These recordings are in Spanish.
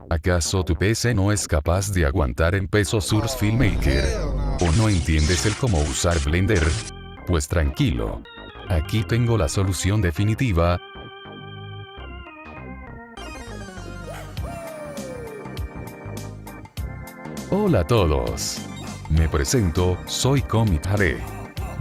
¿Acaso tu PC no es capaz de aguantar en peso Source Filmmaker? ¿O no entiendes el cómo usar Blender? Pues tranquilo. Aquí tengo la solución definitiva. Hola a todos. Me presento, soy Commit Hare.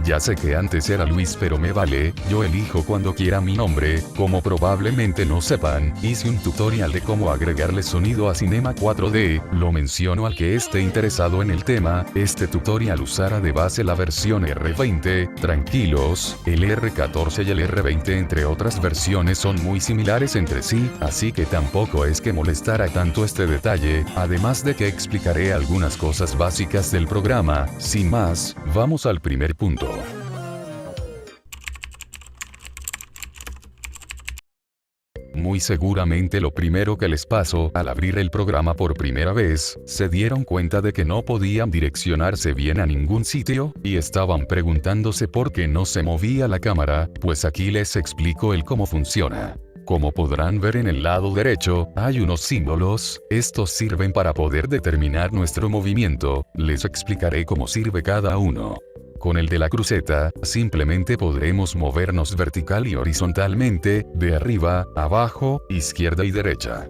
Ya sé que antes era Luis, pero me vale, yo elijo cuando quiera mi nombre. Como probablemente no sepan, hice un tutorial de cómo agregarle sonido a Cinema 4D, lo menciono al que esté interesado en el tema. Este tutorial usará de base la versión R20, tranquilos, el R14 y el R20 entre otras versiones son muy similares entre sí, así que tampoco es que molestará tanto este detalle, además de que explicaré algunas cosas básicas del programa. Sin más, vamos al primer punto. Muy seguramente lo primero que les pasó al abrir el programa por primera vez, se dieron cuenta de que no podían direccionarse bien a ningún sitio, y estaban preguntándose por qué no se movía la cámara. Pues aquí les explico el cómo funciona. Como podrán ver en el lado derecho, hay unos símbolos, estos sirven para poder determinar nuestro movimiento, les explicaré cómo sirve cada uno. Con el de la cruceta, simplemente podremos movernos vertical y horizontalmente, de arriba, abajo, izquierda y derecha.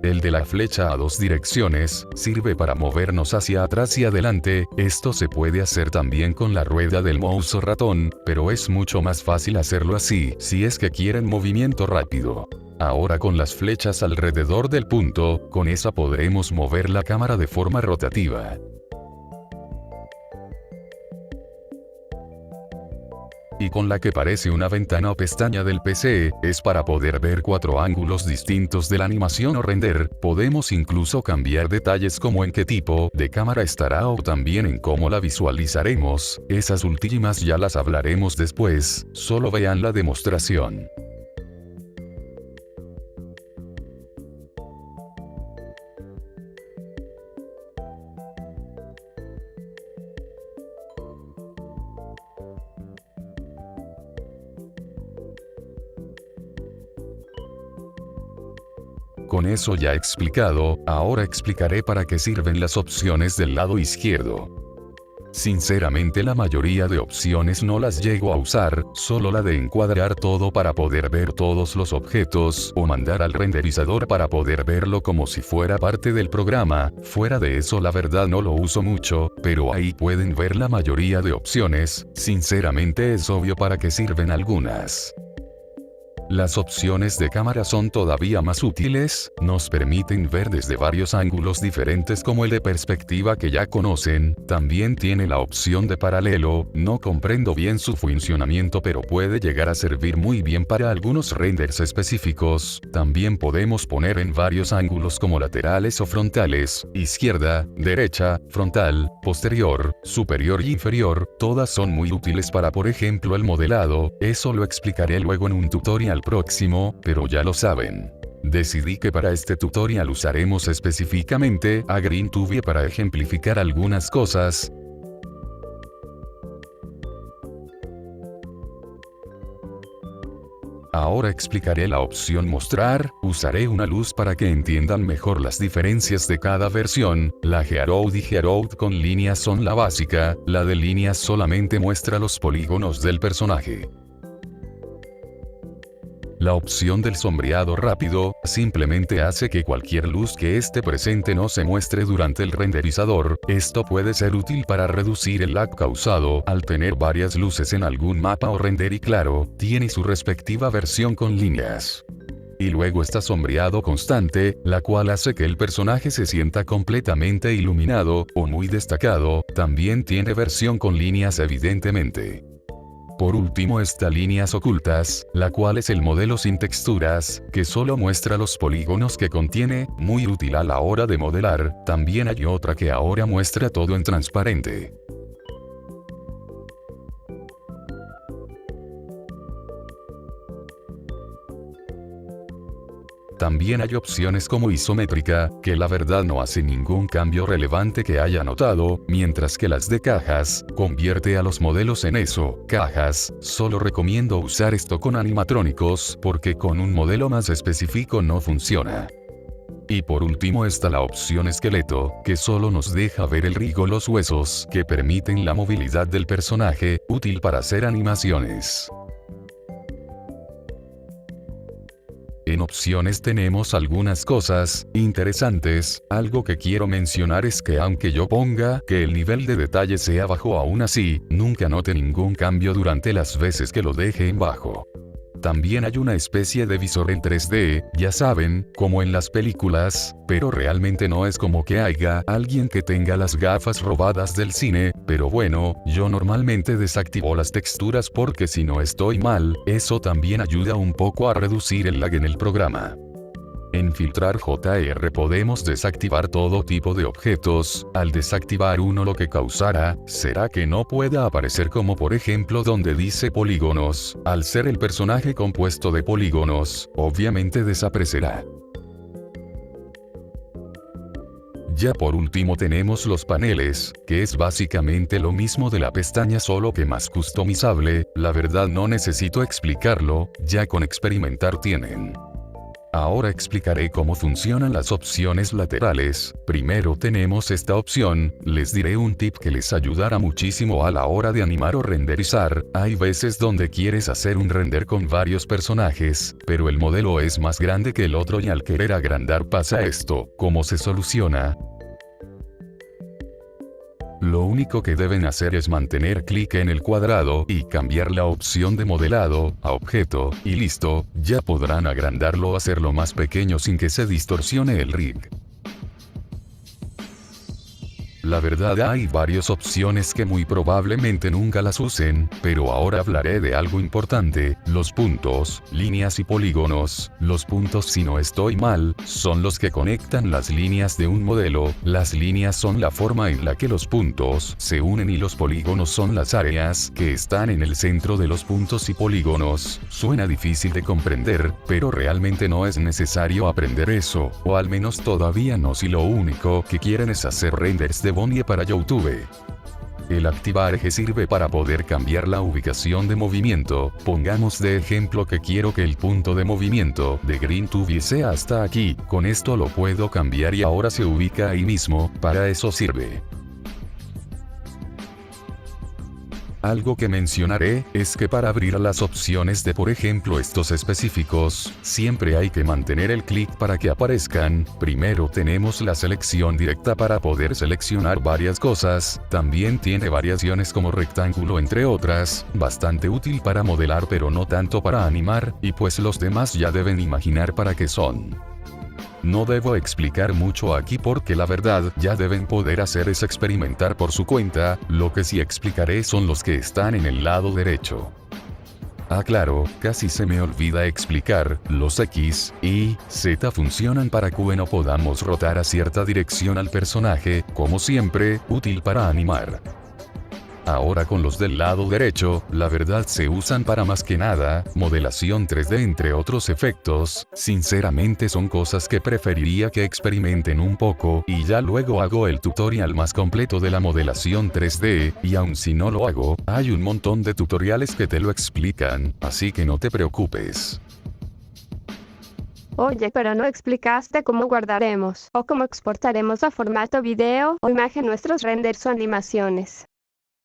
El de la flecha a dos direcciones, sirve para movernos hacia atrás y adelante. Esto se puede hacer también con la rueda del mouse o ratón, pero es mucho más fácil hacerlo así, si es que quieren movimiento rápido. Ahora con las flechas alrededor del punto, con esa podremos mover la cámara de forma rotativa. Y con la que parece una ventana o pestaña del PC, es para poder ver 4 ángulos distintos de la animación o render. Podemos incluso cambiar detalles como en qué tipo de cámara estará o también en cómo la visualizaremos. Esas últimas ya las hablaremos después, solo vean la demostración. Con eso ya explicado, ahora explicaré para qué sirven las opciones del lado izquierdo. Sinceramente la mayoría de opciones no las llego a usar, solo la de encuadrar todo para poder ver todos los objetos, o mandar al renderizador para poder verlo como si fuera parte del programa. Fuera de eso la verdad no lo uso mucho, pero ahí pueden ver la mayoría de opciones. Sinceramente es obvio para qué sirven algunas. Las opciones de cámara son todavía más útiles, nos permiten ver desde varios ángulos diferentes como el de perspectiva que ya conocen. También tiene la opción de paralelo, no comprendo bien su funcionamiento pero puede llegar a servir muy bien para algunos renders específicos. También podemos poner en varios ángulos como laterales o frontales, izquierda, derecha, frontal, posterior, superior y inferior. Todas son muy útiles para por ejemplo el modelado, eso lo explicaré luego en un tutorial próximo, pero ya lo saben. Decidí que para este tutorial usaremos específicamente a GreenTube para ejemplificar algunas cosas. Ahora explicaré la opción mostrar, usaré una luz para que entiendan mejor las diferencias de cada versión. La Gearout y Gearout con líneas son la básica, la de líneas solamente muestra los polígonos del personaje. La opción del sombreado rápido, simplemente hace que cualquier luz que esté presente no se muestre durante el renderizador. Esto puede ser útil para reducir el lag causado al tener varias luces en algún mapa o render y claro, tiene su respectiva versión con líneas. Y luego está sombreado constante, la cual hace que el personaje se sienta completamente iluminado, o muy destacado. También tiene versión con líneas evidentemente. Por último está líneas ocultas, la cual es el modelo sin texturas, que solo muestra los polígonos que contiene, muy útil a la hora de modelar. También hay otra que ahora muestra todo en transparente. También hay opciones como isométrica, que la verdad no hace ningún cambio relevante que haya notado, mientras que las de cajas, convierte a los modelos en eso, cajas. Solo recomiendo usar esto con animatrónicos, porque con un modelo más específico no funciona. Y por último está la opción esqueleto, que solo nos deja ver el rig o los huesos que permiten la movilidad del personaje, útil para hacer animaciones. En opciones tenemos algunas cosas interesantes. Algo que quiero mencionar es que aunque yo ponga que el nivel de detalle sea bajo, aún así, nunca note ningún cambio durante las veces que lo deje en bajo. También hay una especie de visor en 3D, ya saben, como en las películas, pero realmente no es como que haya alguien que tenga las gafas robadas del cine, pero bueno, yo normalmente desactivo las texturas porque si no estoy mal, eso también ayuda un poco a reducir el lag en el programa. En Filtrar JR podemos desactivar todo tipo de objetos. Al desactivar uno, lo que causará será que no pueda aparecer, como por ejemplo donde dice polígonos. Al ser el personaje compuesto de polígonos, obviamente desaparecerá. Ya por último tenemos los paneles, que es básicamente lo mismo de la pestaña solo que más customizable. La verdad no necesito explicarlo, ya con experimentar tienen. Ahora explicaré cómo funcionan las opciones laterales. Primero tenemos esta opción. Les diré un tip que les ayudará muchísimo a la hora de animar o renderizar. Hay veces donde quieres hacer un render con varios personajes, pero el modelo es más grande que el otro y al querer agrandar pasa esto. ¿Cómo se soluciona? Lo único que deben hacer es mantener clic en el cuadrado y cambiar la opción de modelado a objeto, y listo, ya podrán agrandarlo o hacerlo más pequeño sin que se distorsione el rig. La verdad, hay varias opciones que muy probablemente nunca las usen, pero ahora hablaré de algo importante: los puntos, líneas y polígonos. Los puntos, si no estoy mal, son los que conectan las líneas de un modelo. Las líneas son la forma en la que los puntos se unen y los polígonos son las áreas que están en el centro de los puntos y polígonos. Suena difícil de comprender, pero realmente no es necesario aprender eso, o al menos todavía no, si lo único que quieren es hacer renders de Bonnie para YouTube. El activar eje sirve para poder cambiar la ubicación de movimiento. Pongamos de ejemplo que quiero que el punto de movimiento de GreenTube sea hasta aquí. Con esto lo puedo cambiar y ahora se ubica ahí mismo. Para eso sirve. Algo que mencionaré es que para abrir las opciones de, por ejemplo, estos específicos, siempre hay que mantener el clic para que aparezcan. Primero tenemos la selección directa para poder seleccionar varias cosas. También tiene variaciones como rectángulo, entre otras, bastante útil para modelar pero no tanto para animar, y pues los demás ya deben imaginar para qué son. No debo explicar mucho aquí porque la verdad ya deben poder hacer es experimentar por su cuenta. Lo que sí explicaré son los que están en el lado derecho. Ah, claro, casi se me olvida explicar, los X, Y, Z funcionan para que no podamos rotar a cierta dirección al personaje, como siempre, útil para animar. Ahora con los del lado derecho, la verdad se usan para más que nada, modelación 3D entre otros efectos. Sinceramente son cosas que preferiría que experimenten un poco, y ya luego hago el tutorial más completo de la modelación 3D, y aun si no lo hago, hay un montón de tutoriales que te lo explican, así que no te preocupes. Oye, pero no explicaste cómo guardaremos, o cómo exportaremos a formato video o imagen nuestros renders o animaciones.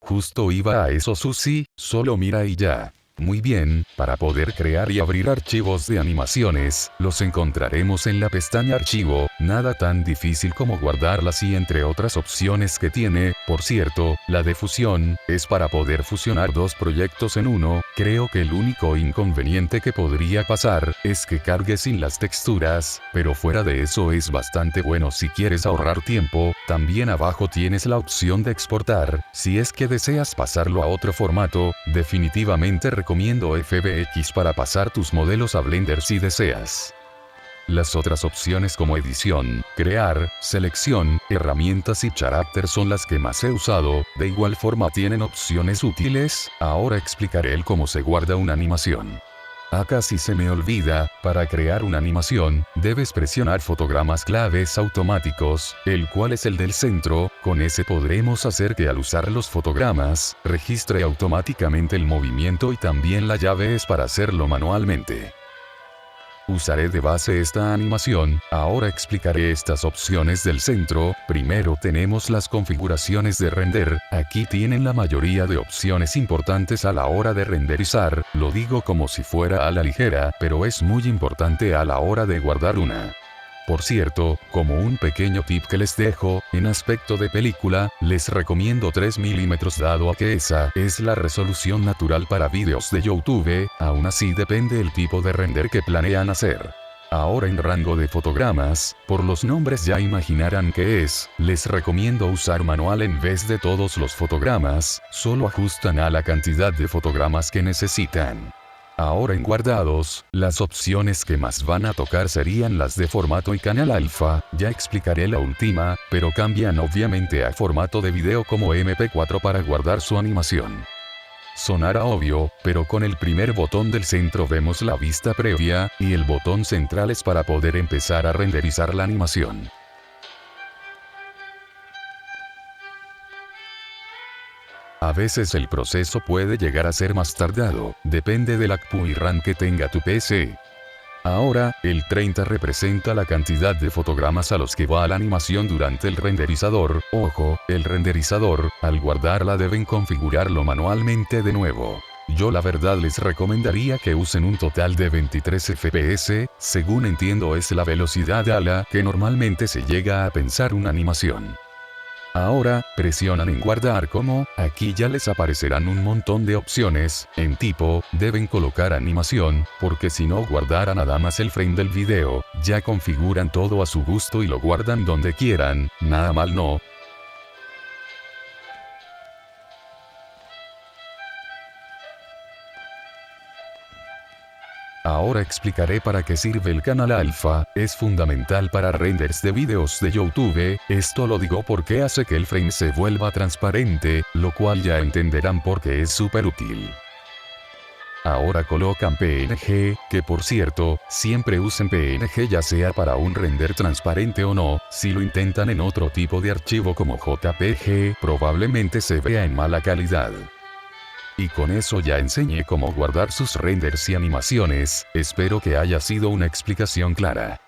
Justo iba a eso, Susi, solo mira y ya. Muy bien, para poder crear y abrir archivos de animaciones, los encontraremos en la pestaña Archivo. Nada tan difícil como guardarlas y entre otras opciones que tiene. Por cierto, la de fusión es para poder fusionar dos proyectos en uno. Creo que el único inconveniente que podría pasar es que cargue sin las texturas, pero fuera de eso es bastante bueno si quieres ahorrar tiempo. También abajo tienes la opción de exportar. Si es que deseas pasarlo a otro formato, definitivamente recomiendo FBX para pasar tus modelos a Blender si deseas. Las otras opciones como edición, crear, selección, herramientas y character son las que más he usado. De igual forma tienen opciones útiles. Ahora explicaré el cómo se guarda una animación. Acá sí se me olvida, para crear una animación, debes presionar fotogramas claves automáticos, el cual es el del centro. Con ese podremos hacer que al usar los fotogramas, registre automáticamente el movimiento y también la llave es para hacerlo manualmente. Usaré de base esta animación. Ahora explicaré estas opciones del centro. Primero tenemos las configuraciones de render. Aquí tienen la mayoría de opciones importantes a la hora de renderizar. Lo digo como si fuera a la ligera, pero es muy importante a la hora de guardar una. Por cierto, como un pequeño tip que les dejo, en aspecto de película, les recomiendo 3 mm dado a que esa es la resolución natural para vídeos de YouTube, aún así depende el tipo de render que planean hacer. Ahora en rango de fotogramas, por los nombres ya imaginarán qué es, les recomiendo usar manual en vez de todos los fotogramas, solo ajustan a la cantidad de fotogramas que necesitan. Ahora en guardados, las opciones que más van a tocar serían las de formato y canal alfa, ya explicaré la última, pero cambian obviamente a formato de video como MP4 para guardar su animación. Sonará obvio, pero con el primer botón del centro vemos la vista previa, y el botón central es para poder empezar a renderizar la animación. A veces el proceso puede llegar a ser más tardado, depende del APU y RAM que tenga tu PC. Ahora, el 30 representa la cantidad de fotogramas a los que va la animación durante el renderizador. Ojo, el renderizador, al guardarla deben configurarlo manualmente de nuevo. Yo la verdad les recomendaría que usen un total de 23 FPS, según entiendo es la velocidad a la que normalmente se llega a pensar una animación. Ahora, presionan en guardar como, aquí ya les aparecerán un montón de opciones, en tipo, deben colocar animación, porque si no guardara nada más el frame del video, ya configuran todo a su gusto y lo guardan donde quieran, nada mal no. Ahora explicaré para qué sirve el canal alfa, es fundamental para renders de videos de YouTube, esto lo digo porque hace que el frame se vuelva transparente, lo cual ya entenderán por qué es súper útil. Ahora colocan PNG, que por cierto, siempre usen PNG ya sea para un render transparente o no, si lo intentan en otro tipo de archivo como JPG, probablemente se vea en mala calidad. Y con eso ya enseñé cómo guardar sus renders y animaciones, espero que haya sido una explicación clara.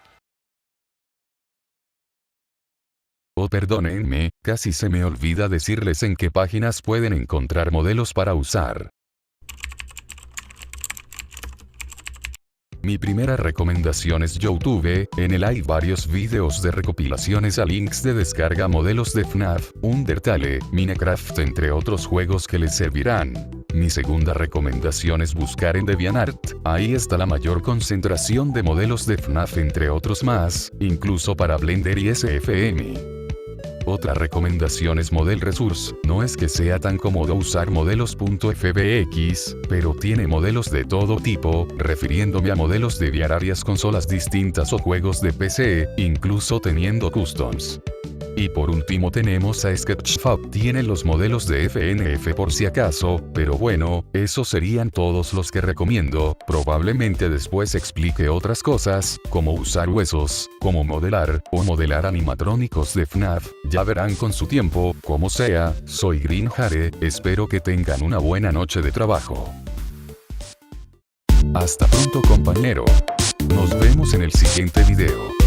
Oh, perdónenme, casi se me olvida decirles en qué páginas pueden encontrar modelos para usar. Mi primera recomendación es YouTube, en él hay varios videos de recopilaciones a links de descarga modelos de FNAF, Undertale, Minecraft entre otros juegos que les servirán. Mi segunda recomendación es buscar en DeviantArt, ahí está la mayor concentración de modelos de FNAF entre otros más, incluso para Blender y SFM. Otra recomendación es Model Resource, no es que sea tan cómodo usar modelos.fbx, pero tiene modelos de todo tipo, refiriéndome a modelos de varias consolas distintas o juegos de PC, incluso teniendo customs. Y por último tenemos a Sketchfab, tiene los modelos de FNF por si acaso, pero bueno, esos serían todos los que recomiendo, probablemente después explique otras cosas, como usar huesos, como modelar, o modelar animatrónicos de FNAF, ya verán con su tiempo, como sea, soy Greenhare, espero que tengan una buena noche de trabajo. Hasta pronto compañero. Nos vemos en el siguiente video.